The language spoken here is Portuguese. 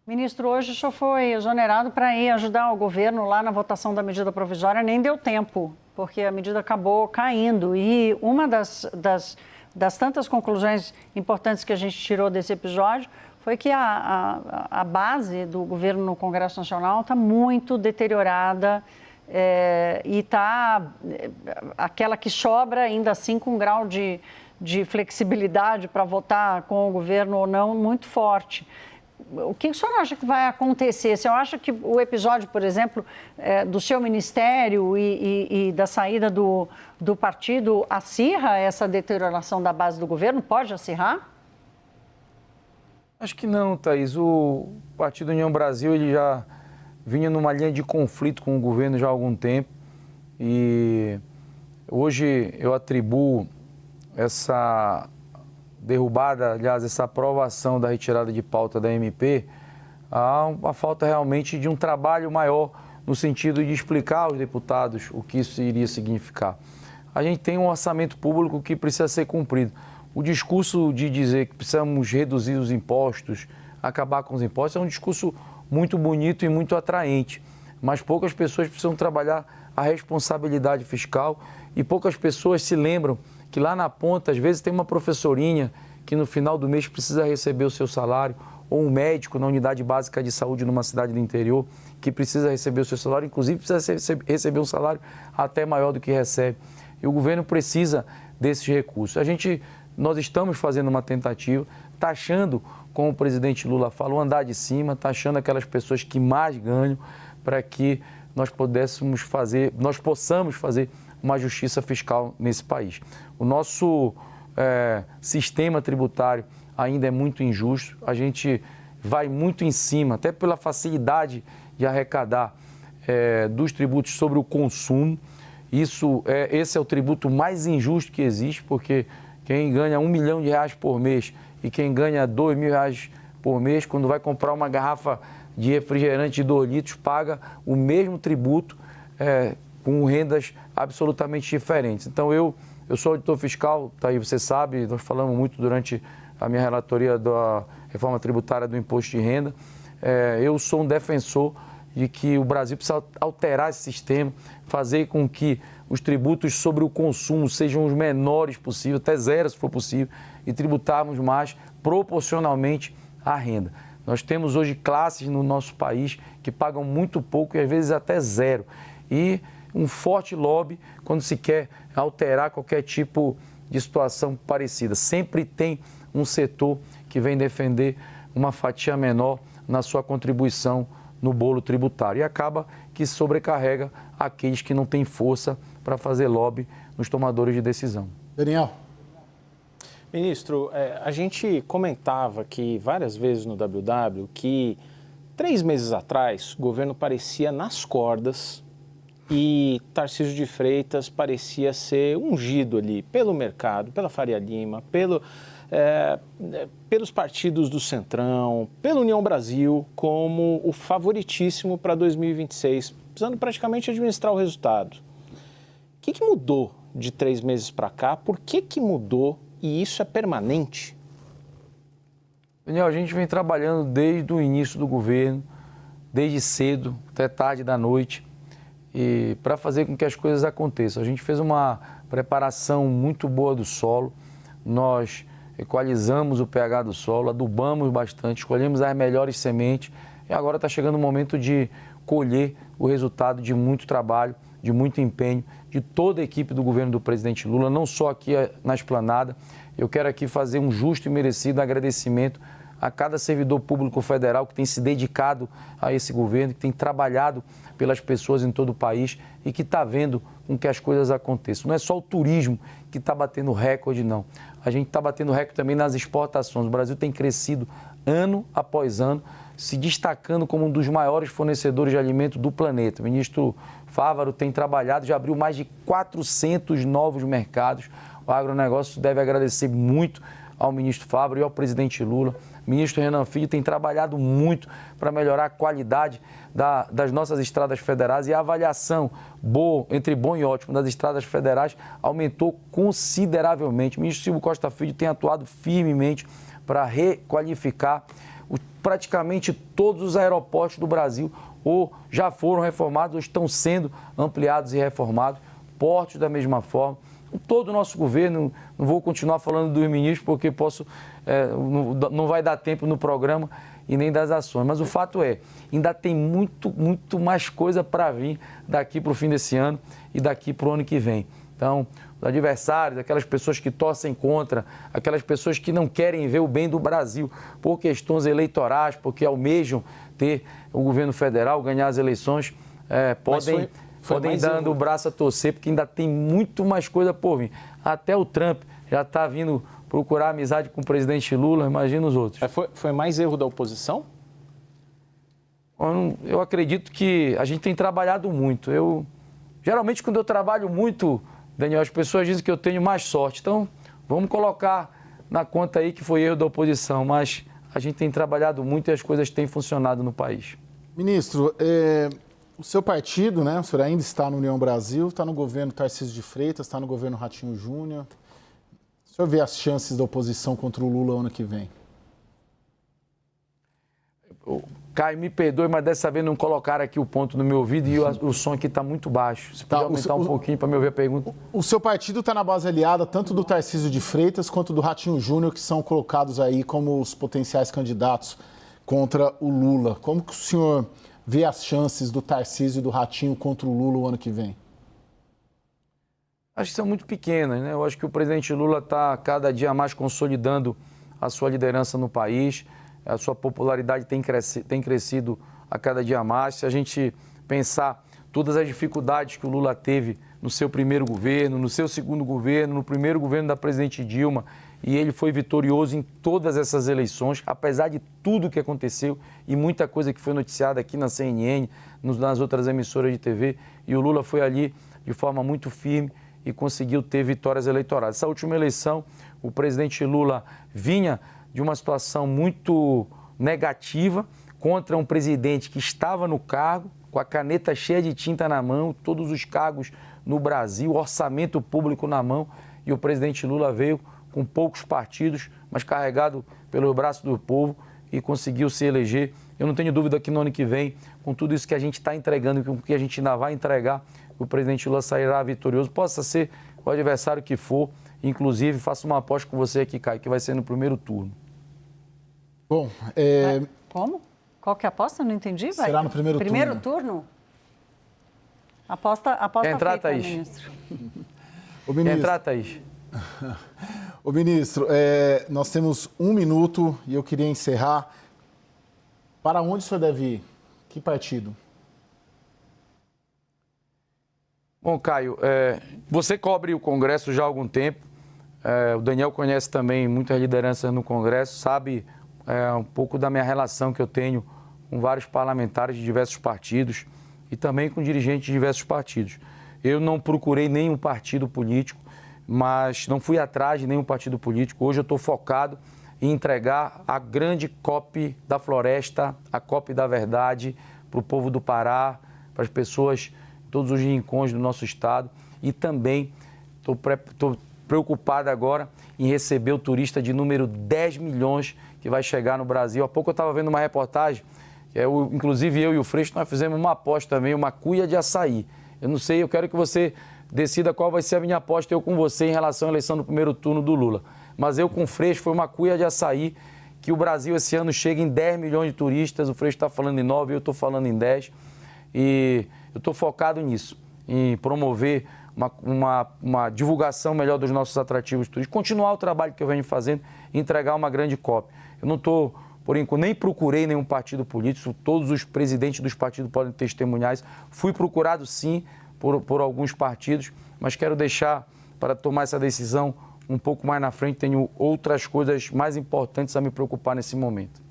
Ministro, hoje o senhor foi exonerado para ir ajudar o governo lá na votação da medida provisória, nem deu tempo, porque a medida acabou caindo. E uma das tantas conclusões importantes que a gente tirou desse episódio foi que a base do governo no Congresso Nacional está muito deteriorada e está aquela que sobra, ainda assim, com um grau de flexibilidade para votar com o governo ou não muito forte. O que o senhor acha que vai acontecer? O senhor acha que o episódio, por exemplo, do seu ministério e da saída do partido acirra essa deterioração da base do governo? Pode acirrar? Acho que não, Thaís. O Partido União Brasil ele já vinha numa linha de conflito com o governo já há algum tempo e hoje eu atribuo essa derrubada, aliás, essa aprovação da retirada de pauta da MP a falta realmente de um trabalho maior no sentido de explicar aos deputados o que isso iria significar. A gente tem um orçamento público que precisa ser cumprido. O discurso de dizer que precisamos reduzir os impostos, acabar com os impostos, é um discurso muito bonito e muito atraente, mas poucas pessoas precisam trabalhar a responsabilidade fiscal e poucas pessoas se lembram que lá na ponta, às vezes, tem uma professorinha que no final do mês precisa receber o seu salário, ou um médico na unidade básica de saúde numa cidade do interior que precisa receber o seu salário, inclusive precisa receber um salário até maior do que recebe. E o governo precisa desses recursos. Nós estamos fazendo uma tentativa, taxando, como o presidente Lula fala, o andar de cima, taxando aquelas pessoas que mais ganham para que nós possamos fazer uma justiça fiscal nesse país. O nosso sistema tributário ainda é muito injusto, a gente vai muito em cima, até pela facilidade de arrecadar dos tributos sobre o consumo. Esse é o tributo mais injusto que existe, porque quem ganha R$1 milhão por mês e quem ganha R$2.000 por mês, quando vai comprar uma garrafa de refrigerante de 2 litros, paga o mesmo tributo com rendas absolutamente diferentes. Então, eu sou auditor fiscal, tá aí, você sabe, nós falamos muito durante a minha relatoria da reforma tributária do imposto de renda. Eu sou um defensor de que o Brasil precisa alterar esse sistema, fazer com que os tributos sobre o consumo sejam os menores possível, até zero se for possível, e tributarmos mais proporcionalmente à renda. Nós temos hoje classes no nosso país que pagam muito pouco e às vezes até zero. E um forte lobby quando se quer alterar qualquer tipo de situação parecida. Sempre tem um setor que vem defender uma fatia menor na sua contribuição no bolo tributário e acaba que sobrecarrega aqueles que não têm força para fazer lobby nos tomadores de decisão. Daniel. Ministro, a gente comentava aqui várias vezes no WW que 3 meses atrás o governo parecia nas cordas e Tarcísio de Freitas parecia ser ungido ali pelo mercado, pela Faria Lima, pelos partidos do Centrão, pela União Brasil, como o favoritíssimo para 2026, precisando praticamente administrar o resultado. O que mudou de 3 meses para cá? Por que mudou e isso é permanente? Daniel, a gente vem trabalhando desde o início do governo, desde cedo, até tarde da noite, e para fazer com que as coisas aconteçam. A gente fez uma preparação muito boa do solo, nós equalizamos o pH do solo, adubamos bastante, escolhemos as melhores sementes e agora está chegando o momento de colher o resultado de muito trabalho, de muito empenho, de toda a equipe do governo do presidente Lula, não só aqui na Esplanada. Eu quero aqui fazer um justo e merecido agradecimento a cada servidor público federal que tem se dedicado a esse governo, que tem trabalhado pelas pessoas em todo o país e que está vendo com que as coisas aconteçam. Não é só o turismo que está batendo recorde, não. A gente está batendo recorde também nas exportações. O Brasil tem crescido ano após ano, se destacando como um dos maiores fornecedores de alimento do planeta. O ministro Fávaro tem trabalhado, já abriu mais de 400 novos mercados. O agronegócio deve agradecer muito ao ministro Fávaro e ao presidente Lula. O ministro Renan Filho tem trabalhado muito para melhorar a qualidade das nossas estradas federais e a avaliação entre bom e ótimo das estradas federais aumentou consideravelmente. O ministro Silvio Costa Filho tem atuado firmemente para requalificar praticamente todos os aeroportos do Brasil ou já foram reformados ou estão sendo ampliados e reformados, portos da mesma forma. Todo o nosso governo, não vou continuar falando dos ministros porque não vai dar tempo no programa e nem das ações, mas o fato é, ainda tem muito mais coisa para vir daqui para o fim desse ano e daqui para o ano que vem. Então, os adversários, aquelas pessoas que torcem contra, aquelas pessoas que não querem ver o bem do Brasil por questões eleitorais, porque almejam ter o governo federal, ganhar as eleições, podem dando o braço a torcer, porque ainda tem muito mais coisa por vir. Até o Trump já está vindo procurar amizade com o presidente Lula, imagina os outros. Foi mais erro da oposição? Eu acredito que a gente tem trabalhado muito. Geralmente, quando eu trabalho muito, Daniel, as pessoas dizem que eu tenho mais sorte. Então, vamos colocar na conta aí que foi erro da oposição, mas a gente tem trabalhado muito e as coisas têm funcionado no país. Ministro, o seu partido, né, o senhor ainda está no União Brasil, está no governo Tarcísio de Freitas, está no governo Ratinho Júnior. O senhor vê as chances da oposição contra o Lula ano que vem? Caio, me perdoe, mas dessa vez não colocaram aqui o ponto no meu ouvido e o som aqui está muito baixo. Você pode aumentar um pouquinho para me ouvir a pergunta? O seu partido está na base aliada tanto do Tarcísio de Freitas quanto do Ratinho Júnior, que são colocados aí como os potenciais candidatos contra o Lula. Como que o senhor vê as chances do Tarcísio e do Ratinho contra o Lula o ano que vem? Acho que são muito pequenas, né? Eu acho que o presidente Lula está cada dia mais consolidando a sua liderança no país. A sua popularidade tem crescido a cada dia mais. Se a gente pensar todas as dificuldades que o Lula teve no seu primeiro governo, no seu segundo governo, no primeiro governo da presidente Dilma, e ele foi vitorioso em todas essas eleições, apesar de tudo que aconteceu e muita coisa que foi noticiada aqui na CNN, nas outras emissoras de TV, e o Lula foi ali de forma muito firme e conseguiu ter vitórias eleitorais. Essa última eleição, o presidente Lula vinha de uma situação muito negativa contra um presidente que estava no cargo, com a caneta cheia de tinta na mão, todos os cargos no Brasil, orçamento público na mão, e o presidente Lula veio com poucos partidos, mas carregado pelo braço do povo e conseguiu se eleger. Eu não tenho dúvida que no ano que vem, com tudo isso que a gente está entregando e com o que a gente ainda vai entregar, o presidente Lula sairá vitorioso, possa ser o adversário que for. Inclusive, faço uma aposta com você aqui, Caio, que vai ser no primeiro turno. Bom, Como? Qual que é a aposta? Não entendi. Será no primeiro turno. Primeiro turno? Aposta Entrar, feita, Thaís. ministro. O ministro, Entrar, Thaís. o ministro, nós temos 1 minuto e eu queria encerrar. Para onde o senhor deve ir? Que partido? Bom, Caio, você cobre o Congresso já há algum tempo. O Daniel conhece também muitas lideranças no Congresso, sabe um pouco da minha relação que eu tenho com vários parlamentares de diversos partidos e também com dirigentes de diversos partidos. Eu não procurei nenhum partido político, mas não fui atrás de nenhum partido político. Hoje eu estou focado em entregar a grande COP da Floresta, a COP da Verdade, para o povo do Pará, para as pessoas em todos os rincões do nosso estado. E também estou preocupado agora em receber o turista de número 10 milhões que vai chegar no Brasil. Há pouco eu estava vendo uma reportagem, inclusive eu e o Freixo, nós fizemos uma aposta também, uma cuia de açaí. Eu não sei, eu quero que você decida qual vai ser a minha aposta, eu com você, em relação à eleição do primeiro turno do Lula. Mas eu com o Freixo, foi uma cuia de açaí, que o Brasil esse ano chega em 10 milhões de turistas, o Freixo está falando em 9, eu estou falando em 10. E eu estou focado nisso, em promover uma divulgação melhor dos nossos atrativos turísticos, continuar o trabalho que eu venho fazendo e entregar uma grande COP. Eu não estou, por enquanto, nem procurei nenhum partido político, todos os presidentes dos partidos podem testemunhar isso. Fui procurado, sim, por alguns partidos, mas quero deixar para tomar essa decisão um pouco mais na frente. Tenho outras coisas mais importantes a me preocupar nesse momento.